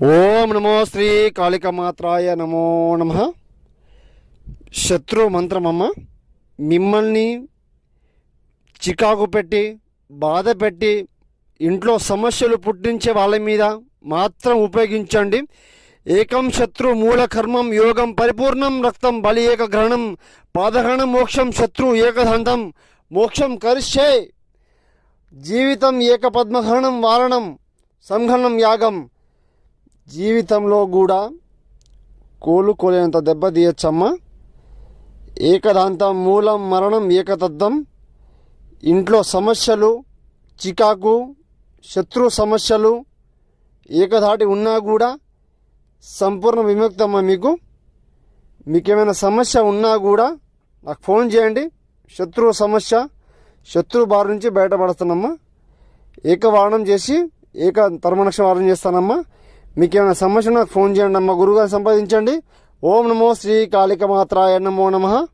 ఓం నమో శ్రీ కాళికమాత్రాయ నమో నమః. శత్రు మంత్రమమ్మ. మిమ్మల్ని చికాకు పెట్టి బాధ పెట్టి ఇంట్లో సమస్యలు పుట్టించే వాళ్ళ మీద మాత్రం ఉపయోగించండి. ఏకం శత్రు మూల కర్మం యోగం పరిపూర్ణం రక్తం బలి ఏక గ్రహణం పాదగ్రహణం మోక్షం శత్రు ఏకదంతం మోక్షం కరిష్యే జీవితం ఏక పద్మగ్రహణం వారణం సంఘనం యాగం. జీవితంలో కూడా కోలుకోలేనంత దెబ్బతీయచ్చమ్మా. ఏకదాంతం మూలం మరణం ఏకతద్దం. ఇంట్లో సమస్యలు చికాకు శత్రు సమస్యలు ఏకధాటి ఉన్నా కూడా సంపూర్ణ విముక్తమ్మా. మీకేమైనా సమస్య ఉన్నా కూడా నాకు ఫోన్ చేయండి. శత్రు బారి నుంచి బయటపడుతున్నామ్మా. ఏకవారణం చేసి తర్మనక్ష వారణం చేస్తానమ్మా. మీకేమైనా సమస్య నాకు ఫోన్ చేయండి అమ్మా. గురువుగారిని సంపాదించండి. ఓం నమో శ్రీ కాళికమాత్రాయ నమో నమః.